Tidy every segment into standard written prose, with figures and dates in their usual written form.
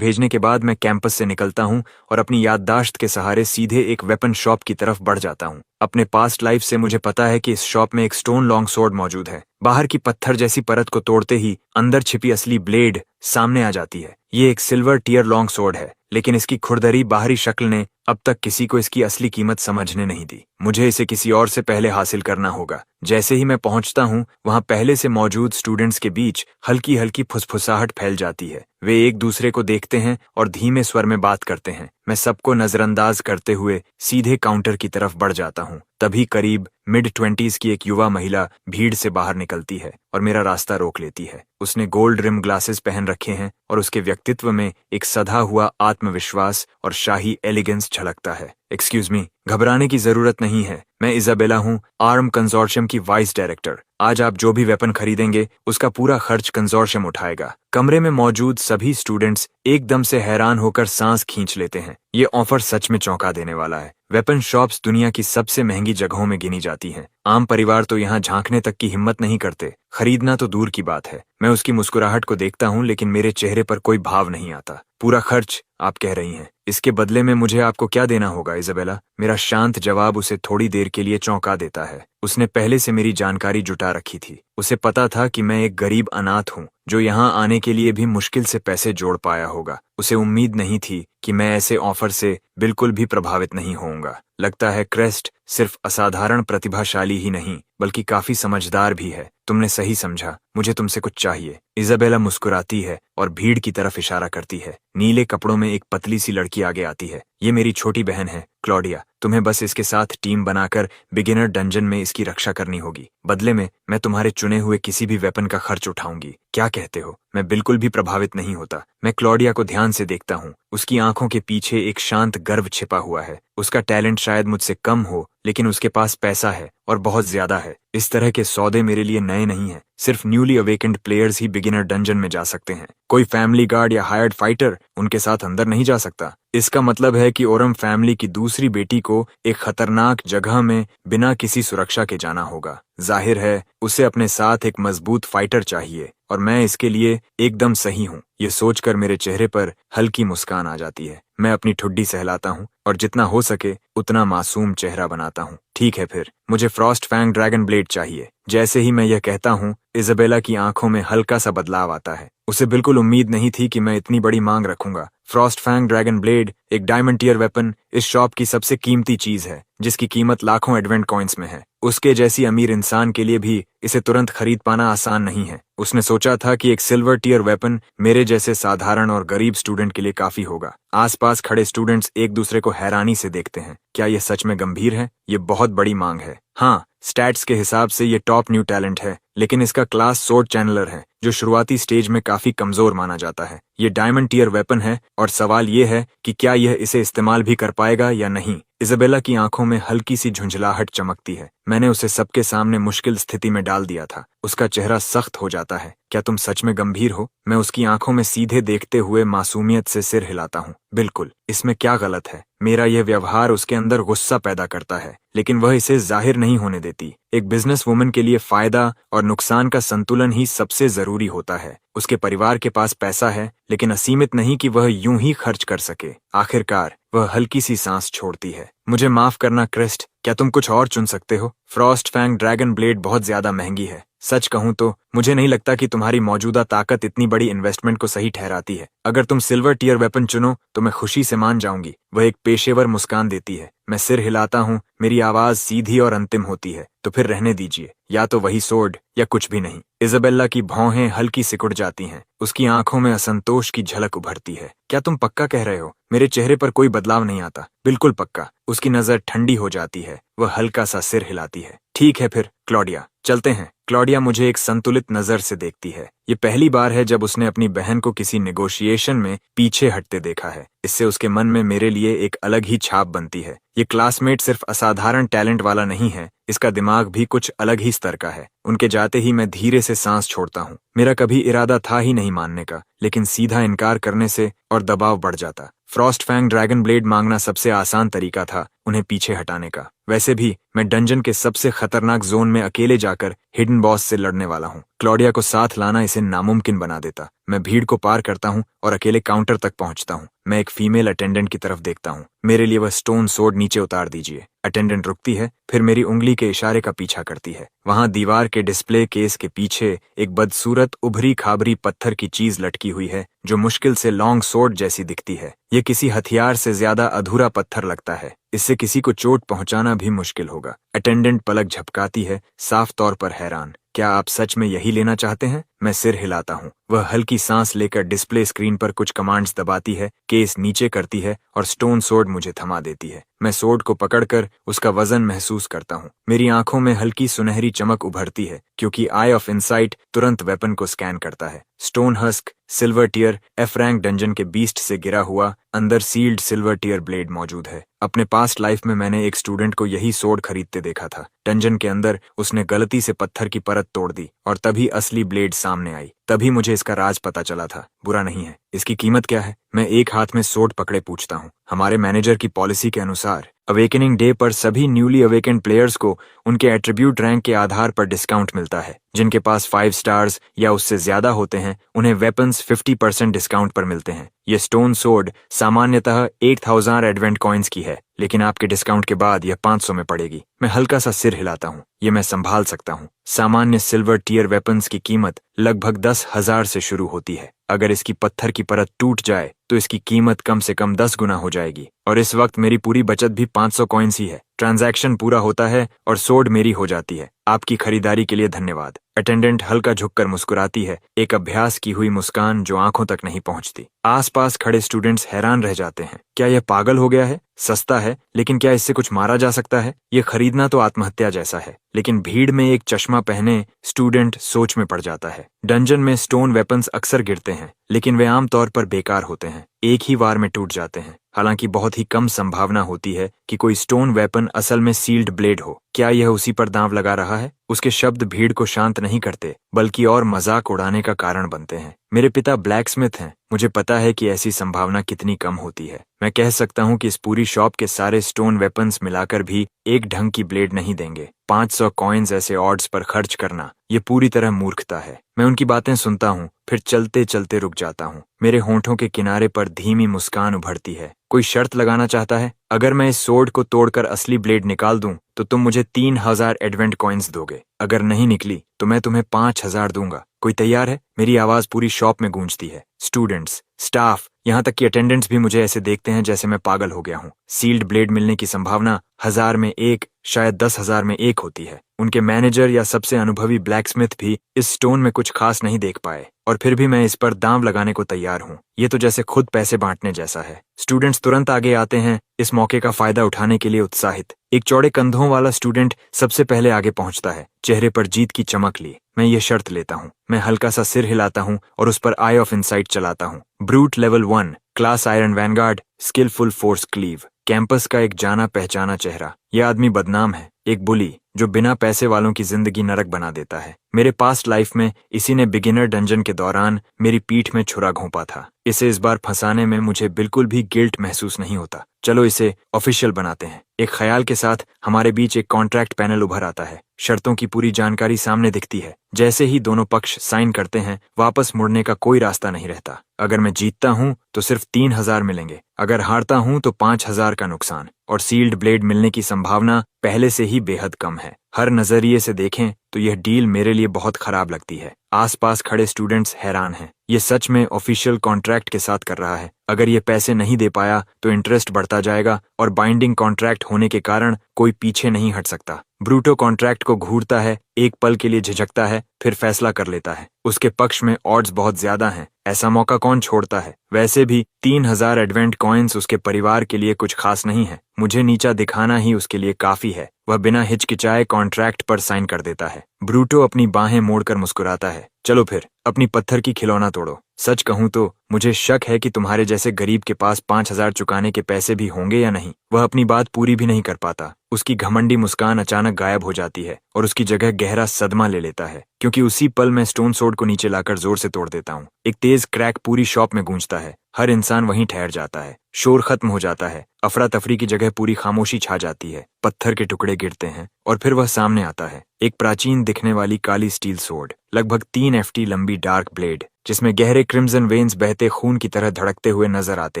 भेजने के बाद मैं कैंपस से निकलता हूँ और अपनी याददाश्त के सहारे सीधे एक वेपन शॉप की तरफ बढ़ जाता हूँ। अपने पास्ट लाइफ से मुझे पता है कि इस शॉप में एक स्टोन लॉन्ग स्वॉर्ड मौजूद है। बाहर की पत्थर जैसी परत को तोड़ते ही अंदर छिपी असली ब्लेड सामने आ जाती है। ये एक सिल्वर टियर लॉन्ग स्वॉर्ड है, लेकिन इसकी खुरदरी बाहरी शक्ल ने अब तक किसी को इसकी असली कीमत समझने नहीं दी। मुझे इसे किसी और से पहले हासिल करना होगा। जैसे ही मैं पहुंचता हूं, वहां पहले से मौजूद स्टूडेंट्स के बीच हल्की हल्की फुसफुसाहट फैल जाती है। वे एक दूसरे को देखते हैं और धीमे स्वर में बात करते हैं। मैं सबको नजरअंदाज करते हुए सीधे काउंटर की तरफ बढ़ जाता हूं। तभी करीब मिड-20s की एक युवा महिला भीड़ से बाहर निकलती है और मेरा रास्ता रोक लेती है। उसने गोल्ड रिम ग्लासेस पहन रखे हैं और उसके व्यक्तित्व में एक सधा हुआ आत्मविश्वास और शाही एलिगेंस झलकता है। एक्सक्यूज मी, घबराने की जरूरत नहीं है। मैं इजाबेला हूँ, आर्म कंसोर्शियम की वाइस डायरेक्टर। आज आप जो भी वेपन खरीदेंगे उसका पूरा खर्च कंसोर्शियम उठाएगा। कमरे में मौजूद सभी स्टूडेंट्स एकदम से हैरान होकर सांस खींच लेते हैं। ये ऑफर सच में चौंका देने वाला है। वेपन शॉप्स दुनिया की सबसे महंगी जगहों में गिनी जाती हैं। आम परिवार तो यहाँ झांकने तक की हिम्मत नहीं करते, खरीदना तो दूर की बात है। मैं उसकी मुस्कुराहट को देखता हूँ, लेकिन मेरे चेहरे पर कोई भाव नहीं आता। पूरा खर्च आप कह रही हैं। इसके बदले में मुझे आपको क्या देना होगा इजाबेला? मेरा शांत जवाब उसे थोड़ी देर के लिए चौंका देता है। उसने पहले से मेरी जानकारी जुटा रखी थी। उसे पता था कि मैं एक गरीब अनाथ हूँ जो यहाँ आने के लिए भी मुश्किल से पैसे जोड़ पाया होगा। उसे उम्मीद नहीं थी कि मैं ऐसे ऑफर से बिल्कुल भी प्रभावित नहीं होऊंगा। लगता है क्रेस्ट सिर्फ असाधारण प्रतिभाशाली ही नहीं बल्कि काफी समझदार भी है। तुमने सही समझा, मुझे तुमसे कुछ चाहिए। इजाबेला मुस्कुराती है और भीड़ की तरफ इशारा करती है। नीले कपड़ों में एक पतली सी लड़की आगे आती है। ये मेरी छोटी बहन है क्लॉडिया। तुम्हें बस इसके साथ टीम बनाकर बिगिनर डंजन में इसकी रक्षा करनी होगी। बदले में मैं तुम्हारे चुने हुए किसी भी वेपन का खर्च उठाऊंगी। क्या कहते हो? मैं बिल्कुल भी प्रभावित नहीं होता। मैं क्लॉडिया को ध्यान से देखता हूँ। उसकी आंखों के पीछे एक शांत गर्व छिपा हुआ है। उसका टैलेंट शायद मुझसे कम हो, लेकिन उसके पास पैसा है और बहुत ज्यादा है। इस तरह के सौदे मेरे लिए नए नहीं हैं। सिर्फ न्यूली अवेकेंड प्लेयर्स ही बिगिनर डंजन में जा सकते हैं। कोई फैमिली गार्ड या हायर्ड फाइटर उनके साथ अंदर नहीं जा सकता। इसका मतलब है कि ओरम फैमिली की दूसरी बेटी को एक खतरनाक जगह में बिना किसी सुरक्षा के जाना होगा। जाहिर है उसे अपने साथ एक मजबूत फाइटर चाहिए और मैं इसके लिए एकदम सही हूँ। ये सोचकर मेरे चेहरे पर हल्की मुस्कान आ जाती है। मैं अपनी ठुड्डी सहलाता हूँ और जितना हो सके उतना मासूम चेहरा बनाता हूँ। ठीक है फिर, मुझे फ्रॉस्ट फैंग ड्रैगन ब्लेड चाहिए। जैसे ही मैं यह कहता हूँ, इजाबेला की आंखों में हल्का सा बदलाव आता है। उसे बिल्कुल उम्मीद नहीं थी कि मैं इतनी बड़ी मांग रखूंगा। फ्रॉस्ट फैंग ड्रैगन ब्लेड, एक डायमंड टियर वेपन, इस शॉप की सबसे कीमती चीज है, जिसकी कीमत लाखों एडवेंट कॉइन्स में है। उसके जैसी अमीर इंसान के लिए भी इसे तुरंत खरीद पाना आसान नहीं है। उसने सोचा था कि एक सिल्वर टियर वेपन मेरे जैसे साधारण और गरीब स्टूडेंट के लिए काफी होगा। आसपास खड़े स्टूडेंट्स एक दूसरे को हैरानी से देखते हैं। क्या यह सच में गंभीर है? ये बहुत बड़ी मांग है। हाँ, स्टैट्स के हिसाब से ये टॉप न्यू टैलेंट है, लेकिन इसका क्लास सोर्ड चैनलर है, जो शुरुआती स्टेज में काफी कमजोर माना जाता है। ये डायमंड टियर वेपन है और सवाल ये है कि क्या यह इसे इस्तेमाल भी कर पाएगा या नहीं। इजाबेला की आंखों में हल्की सी झुंझलाहट चमकती है। मैंने उसे सबके सामने मुश्किल स्थिति में डाल दिया था। उसका चेहरा सख्त हो जाता है। क्या तुम सच में गंभीर हो? मैं उसकी आंखों में सीधे देखते हुए मासूमियत से सिर हिलाता हूँ। बिल्कुल, इसमें क्या गलत है? मेरा यह व्यवहार उसके अंदर गुस्सा पैदा करता है, लेकिन वह इसे जाहिर नहीं होने देती। एक बिजनेस वुमन के लिए फायदा और नुकसान का संतुलन ही सबसे जरूरी होता है। उसके परिवार के पास पैसा है, लेकिन असीमित नहीं कि वह यूं ही खर्च कर सके। आखिरकार वह हल्की सी सांस छोड़ती है। मुझे माफ करना क्रेस्ट, क्या तुम कुछ और चुन सकते हो? फ्रॉस्ट फैंग ड्रैगन ब्लेड बहुत ज्यादा महंगी है। सच कहूं तो मुझे नहीं लगता कि तुम्हारी मौजूदा ताकत इतनी बड़ी इन्वेस्टमेंट को सही ठहराती है। अगर तुम सिल्वर टियर वेपन चुनो तो मैं खुशी से मान जाऊंगी। वह एक पेशेवर मुस्कान देती है। मैं सिर हिलाता हूँ। मेरी आवाज सीधी और अंतिम होती है। तो फिर रहने दीजिए, या तो वही सोर्ड या कुछ भी नहीं। इजाबेला की भौहें हल्की सिकुड़ जाती हैं। उसकी आंखों में असंतोष की झलक उभरती है। क्या तुम पक्का कह रहे हो? मेरे चेहरे पर कोई बदलाव नहीं आता। बिल्कुल पक्का। उसकी नजर ठंडी हो जाती है। वह हल्का सा सिर हिलाती है। ठीक है फिर क्लॉडिया, चलते हैं। क्लॉडिया मुझे एक संतुलित नजर से देखती है। ये पहली बार है जब उसने अपनी बहन को किसी नेगोशिएशन में पीछे हटते देखा है। इससे उसके मन में मेरे लिए एक अलग ही छाप बनती है। ये क्लासमेट सिर्फ असाधारण टैलेंट वाला नहीं है, इसका दिमाग भी कुछ अलग ही स्तर का है। उनके जाते ही मैं धीरे से सांस छोड़ता हूँ। मेरा कभी इरादा था ही नहीं मानने का, लेकिन सीधा इनकार करने से और दबाव बढ़ जाता। फ्रॉस्ट फैंग ड्रैगन ब्लेड मांगना सबसे आसान तरीका था। उन्हें पीछे हटाने का। वैसे भी मैं डंजन के सबसे खतरनाक जोन में अकेले जाकर हिडन बॉस से लड़ने वाला हूँ। क्लॉडिया को साथ लाना इसे नामुमकिन बना देता। मैं भीड़ को पार करता हूँ और अकेले काउंटर तक पहुंचता हूँ। मैं एक फीमेल अटेंडेंट की तरफ देखता हूँ। मेरे लिए वह स्टोन सोर्ड नीचे उतार दीजिए। अटेंडेंट रुकती है, फिर मेरी उंगली के इशारे का पीछा करती है। वहां दीवार के डिस्प्ले केस के पीछे एक बदसूरत उभरी खाबरी पत्थर की चीज लटकी हुई है जो मुश्किल से लॉन्ग सोर्ड जैसी दिखती है। ये किसी हथियार से ज्यादा अधूरा पत्थर लगता है। इससे किसी को चोट पहुंचाना भी मुश्किल होगा। अटेंडेंट पलक झपकाती है, साफ तौर पर हैरान। क्या आप सच में यही लेना चाहते हैं? मैं सिर हिलाता हूँ। वह हल्की सांस लेकर डिस्प्ले स्क्रीन पर कुछ कमांड्स दबाती है, केस नीचे करती है और स्टोन सोर्ड मुझे थमा देती है। मैं सोर्ड को पकड़कर उसका वजन महसूस करता हूँ। मेरी आंखों में हल्की सुनहरी चमक उभरती है क्योंकि आई ऑफ इनसाइट तुरंत वेपन को स्कैन करता है। Stone husk silver tier F rank dungeon के बीस्ट से गिरा हुआ अंदर सील्ड सिल्वर टियर ब्लेड मौजूद है। अपने पास्ट लाइफ में मैंने एक स्टूडेंट को यही सोर्ड खरीदते देखा था। डंजन के अंदर उसने गलती से पत्थर की परत तोड़ दी और तभी असली ब्लेड सामने आई। तभी मुझे इसका राज पता चला था। बुरा नहीं है। इसकी कीमत क्या है? मैं एक हाथ में सोर्ड पकड़े पूछता हूँ। हमारे मैनेजर की पॉलिसी के अनुसार अवेकनिंग डे पर सभी न्यूली अवेकेंड प्लेयर्स को उनके एट्रीब्यूट रैंक के आधार पर डिस्काउंट मिलता है। जिनके पास 5 स्टार्स या उससे ज्यादा होते हैं उन्हें वेपन्स 50% डिस्काउंट पर मिलते हैं। ये स्टोन सोर्ड सामान्यतः 8000 एडवेंट कॉइन्स की है, लेकिन आपके डिस्काउंट के बाद यह 500 में पड़ेगी। मैं हल्का सा सिर हिलाता हूँ। ये मैं संभाल सकता हूँ। सामान्य सिल्वर टियर वेपन्स की कीमत लगभग 10,000 से शुरू होती है। अगर इसकी पत्थर की परत टूट जाए तो इसकी कीमत कम से कम 10 गुना हो जाएगी और इस वक्त मेरी पूरी बचत भी 500 कॉइन्स ही है। ट्रांजैक्शन पूरा होता है और सोर्ड मेरी हो जाती है। आपकी खरीदारी के लिए धन्यवाद। अटेंडेंट हल्का झुककर मुस्कुराती है, एक अभ्यास की हुई मुस्कान जो आंखों तक नहीं पहुंचती। आसपास खड़े स्टूडेंट्स हैरान रह जाते हैं। क्या यह पागल हो गया है? सस्ता है, लेकिन क्या इससे कुछ मारा जा सकता है? यह खरीदना तो आत्महत्या जैसा है। लेकिन भीड़ में एक चश्मा पहने स्टूडेंट सोच में पड़ जाता है। डंजन में स्टोन वेपन्स अक्सर गिरते हैं, लेकिन वे आमतौर पर बेकार होते हैं, एक ही वार में टूट जाते हैं। हालांकि बहुत ही कम संभावना होती है कि कोई स्टोन वेपन असल में सील्ड ब्लेड हो। क्या यह उसी पर दांव लगा रहा है? उसके शब्द भीड़ को शांत नहीं करते, बल्कि और मजाक उड़ाने का कारण बनते हैं। मेरे पिता ब्लैक स्मिथ हैं। मुझे पता है कि ऐसी संभावना कितनी कम होती है। मैं कह सकता हूँ कि इस पूरी शॉप के सारे स्टोन वेपन्स मिलाकर भी एक ढंग की ब्लेड नहीं देंगे। 500 कॉइन्स ऐसे ऑड्स पर खर्च करना ये पूरी तरह मूर्खता है। मैं उनकी बातें सुनता हूँ, फिर चलते चलते रुक जाता हूँ। मेरे होंठों के किनारे पर धीमी मुस्कान उभरती है। कोई शर्त लगाना चाहता है? अगर मैं इस सोर्ड को तोड़कर असली ब्लेड निकाल दूं तो तुम मुझे 3000 एडवेंट कॉइन्स दोगे। अगर नहीं निकली तो मैं तुम्हें 5000 दूंगा। कोई तैयार है? मेरी आवाज पूरी शॉप में गूंजती है। स्टूडेंट्स, स्टाफ, यहाँ तक कि अटेंडेंट्स भी मुझे ऐसे देखते हैं जैसे मैं पागल हो गया हूँ। सील्ड ब्लेड मिलने की संभावना 1000 में 1, शायद 10,000 में 1 होती है। उनके मैनेजर या सबसे अनुभवी ब्लैकस्मिथ भी इस स्टोन में कुछ खास नहीं देख पाए, और फिर भी मैं इस पर दांव लगाने को तैयार हूँ। ये तो जैसे खुद पैसे बांटने जैसा है। स्टूडेंट्स तुरंत आगे आते हैं, इस मौके का फायदा उठाने के लिए उत्साहित। एक चौड़े कंधों वाला स्टूडेंट सबसे पहले आगे पहुंचता है, चेहरे पर जीत की चमक ली। मैं ये शर्त लेता हूँ। मैं हल्का सा सिर हिलाता हूँ और उस पर आई ऑफ इनसाइट चलाता हूँ। Brute level 1, class iron vanguard, skillful force cleave. Campus का एक जाना पहचाना चेहरा। यह आदमी बदनाम है, एक बुली जो बिना पैसे वालों की जिंदगी नरक बना देता है। मेरे पास्ट लाइफ में इसी ने बिगिनर डंजन के दौरान मेरी पीठ में छुरा घोंपा था। इसे इस बार फंसाने में मुझे बिल्कुल भी गिल्ट महसूस नहीं होता। चलो इसे ऑफिशियल बनाते हैं। एक ख्याल के साथ हमारे बीच एक कॉन्ट्रैक्ट पैनल उभर आता है। शर्तों की पूरी जानकारी सामने दिखती है। जैसे ही दोनों पक्ष साइन करते हैं, वापस मुड़ने का कोई रास्ता नहीं रहता। अगर मैं जीतता हूं तो सिर्फ 3000 मिलेंगे, अगर हारता हूं तो 5000 का नुकसान, और सील्ड ब्लेड मिलने की संभावना पहले से ही बेहद कम है। हर नजरिए से देखें तो यह डील मेरे लिए बहुत खराब लगती है। आसपास खड़े स्टूडेंट्स हैरान हैं। ये सच में ऑफिशियल कॉन्ट्रैक्ट के साथ कर रहा है। अगर ये पैसे नहीं दे पाया तो इंटरेस्ट बढ़ता जाएगा और बाइंडिंग कॉन्ट्रैक्ट होने के कारण कोई पीछे नहीं हट सकता। ब्रूटो कॉन्ट्रैक्ट को घूरता है, एक पल के लिए झिझकता है, फिर फैसला कर लेता है। उसके पक्ष में ऑड्स बहुत ज्यादा हैं। ऐसा मौका कौन छोड़ता है? वैसे भी 3000 एडवेंट कॉइन्स उसके परिवार के लिए कुछ खास नहीं है। मुझे नीचा दिखाना ही उसके लिए काफी है। वह बिना हिचकिचाए कॉन्ट्रैक्ट पर साइन कर देता है। ब्रूटो अपनी बाहें मोड़कर मुस्कुराता है। चलो फिर अपनी पत्थर की खिलौना तोड़ो। सच कहूं तो मुझे शक है कि तुम्हारे जैसे गरीब के पास 5,000 चुकाने के पैसे भी होंगे या नहीं। वह अपनी बात पूरी भी नहीं कर पाता। उसकी घमंडी मुस्कान अचानक गायब हो जाती है और उसकी जगह गहरा सदमा ले लेता है, क्योंकि उसी पल मैं स्टोन सोर्ड को नीचे लाकर जोर से तोड़ देता हूँ। एक तेज क्रैक पूरी शॉप में गूंजता है। हर इंसान वहीं ठहर जाता है। शोर खत्म हो जाता है। अफरा तफरी की जगह पूरी खामोशी छा जाती है। पत्थर के टुकड़े गिरते हैं और फिर वह सामने आता है। एक प्राचीन दिखने वाली काली स्टील सोर्ड, लगभग 3 FT लंबी डार्क ब्लेड, जिसमें गहरे क्रिम्सन वेन्स बहते खून की तरह धड़कते हुए नजर आते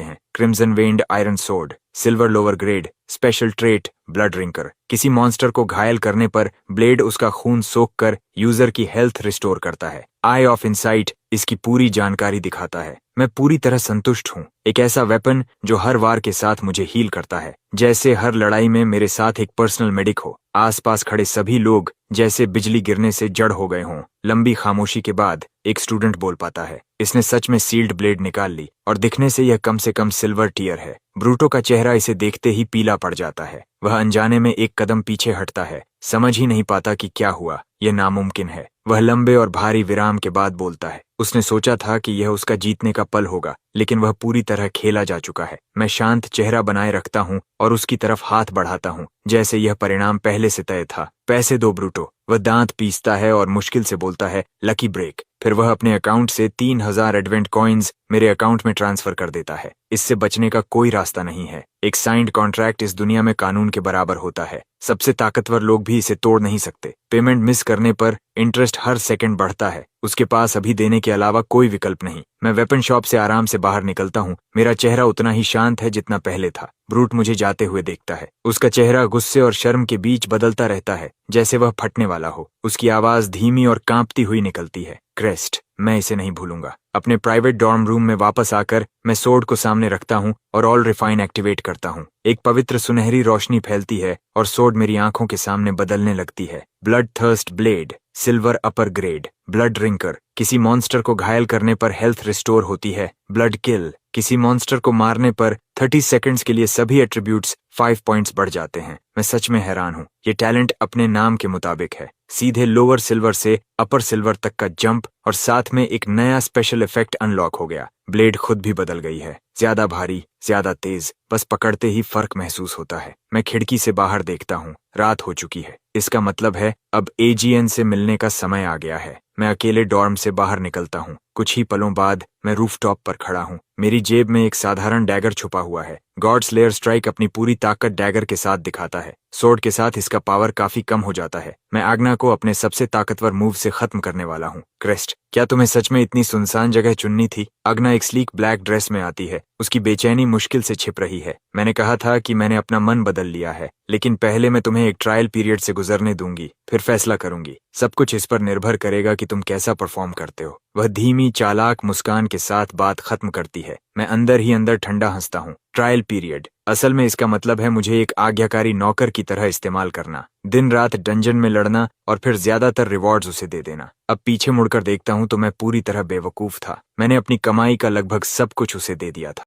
हैं। Crimson veined iron sword, silver lower grade, special trait blood drinker. किसी मॉन्स्टर को घायल करने पर ब्लेड उसका खून सोख कर यूजर की हेल्थ रिस्टोर करता है। आई ऑफ इनसाइट इसकी पूरी जानकारी दिखाता है। मैं पूरी तरह संतुष्ट हूँ। एक ऐसा वेपन जो हर वार के साथ मुझे हील करता है, जैसे हर लड़ाई में मेरे साथ एक पर्सनल मेडिक हो। आसपास खड़े सभी लोग जैसे बिजली गिरने से जड़ हो गए हों। लंबी खामोशी के बाद एक स्टूडेंट बोल पाता है। इसने सच में सील्ड ब्लेड निकाल ली और दिखने से यह कम से कम सिल्वर टीयर है। ब्रूटो का चेहरा इसे देखते ही पीला पड़ जाता है। वह अनजाने में एक कदम पीछे हटता है, समझ ही नहीं पाता कि क्या हुआ। यह नामुमकिन है। वह लंबे और भारी विराम के बाद बोलता है। उसने सोचा था कि यह उसका जीतने का पल होगा, लेकिन वह पूरी तरह खेला जा चुका है। मैं शांत चेहरा बनाए रखता हूँ और उसकी तरफ हाथ बढ़ाता हूँ, जैसे यह परिणाम पहले से तय था। पैसे दो ब्रूटो। वह दांत पीसता है और मुश्किल से बोलता है, लकी ब्रेक। फिर वह अपने अकाउंट से 3,000 एडवेंट कॉइन्स मेरे अकाउंट में ट्रांसफर कर देता है। इससे बचने का कोई रास्ता नहीं है। एक साइंड कॉन्ट्रैक्ट इस दुनिया में कानून के बराबर होता है। सबसे ताकतवर लोग भी इसे तोड़ नहीं सकते। पेमेंट मिस करने पर इंटरेस्ट हर सेकंड बढ़ता है। उसके पास अभी देने के अलावा कोई विकल्प नहीं। मैं वेपन शॉप से आराम से बाहर निकलता हूँ। मेरा चेहरा उतना ही शांत है जितना पहले था। ब्रूट मुझे जाते हुए देखता है। उसका चेहरा गुस्से और शर्म के बीच बदलता रहता है, जैसे वह फटने वाला हो। उसकी आवाज धीमी और कांपती हुई निकलती है, क्रेस्ट। मैं इसे नहीं भूलूंगा। अपने प्राइवेट डॉर्म रूम में वापस आकर मैं सोर्ड को सामने रखता हूँ और ऑल रिफाइन एक्टिवेट करता हूँ। एक पवित्र सुनहरी रोशनी फैलती है और सोर्ड मेरी आंखों के सामने बदलने लगती है। ब्लड थर्स्ट ब्लेड, सिल्वर अपर ग्रेड, ब्लड ड्रिंकर। किसी मॉन्स्टर को घायल करने पर हेल्थ रिस्टोर होती है। ब्लड किल, किसी मॉन्स्टर को मारने पर 30 सेकंड्स के लिए सभी एट्रीब्यूट्स 5 पॉइंट्स बढ़ जाते हैं। मैं सच में हैरान हूँ। ये टैलेंट अपने नाम के मुताबिक है। सीधे लोअर सिल्वर से अपर सिल्वर तक का जंप और साथ में एक नया स्पेशल इफेक्ट अनलॉक हो गया। ब्लेड खुद भी बदल गई है, ज्यादा भारी, ज्यादा तेज। बस पकड़ते ही फर्क महसूस होता है। मैं खिड़की से बाहर देखता हूँ। रात हो चुकी है। इसका मतलब है अब AGN से मिलने का समय आ गया है। मैं अकेले डॉर्म से बाहर निकलता हूँ। कुछ ही पलों बाद मैं रूफटॉप पर खड़ा हूँ। मेरी जेब में एक साधारण डैगर छुपा हुआ है। गॉड स्लेयर स्ट्राइक अपनी पूरी ताकत डैगर के साथ दिखाता है। सोर्ड के साथ इसका पावर काफी कम हो जाता है। मैं आग्ना को अपने सबसे ताकतवर मूव से खत्म करने वाला हूँ। क्रेस्ट, क्या तुम्हें सच में इतनी सुनसान जगह चुननी थी? आग्ना एक स्लीक ब्लैक ड्रेस में आती है। उसकी बेचैनी मुश्किल से छिप रही है। मैंने कहा था कि मैंने अपना मन बदल लिया है, लेकिन पहले मैं तुम्हें एक ट्रायल पीरियड से गुजरने दूंगी, फिर फैसला करूंगी। सब कुछ इस पर निर्भर करेगा कि तुम कैसा परफॉर्म करते हो। वह धीमी चालाक मुस्कान के साथ बात खत्म करती है। मैं अंदर ही अंदर ठंडा हंसता हूँ। ट्रायल पीरियड, असल में इसका मतलब है मुझे एक आज्ञाकारी नौकर की तरह इस्तेमाल करना, दिन रात डंजन में लड़ना और फिर ज्यादातर रिवॉर्ड्स उसे दे देना। अब पीछे मुड़कर देखता हूँ तो मैं पूरी तरह बेवकूफ था। मैंने अपनी कमाई का लगभग सब कुछ उसे दे दिया था।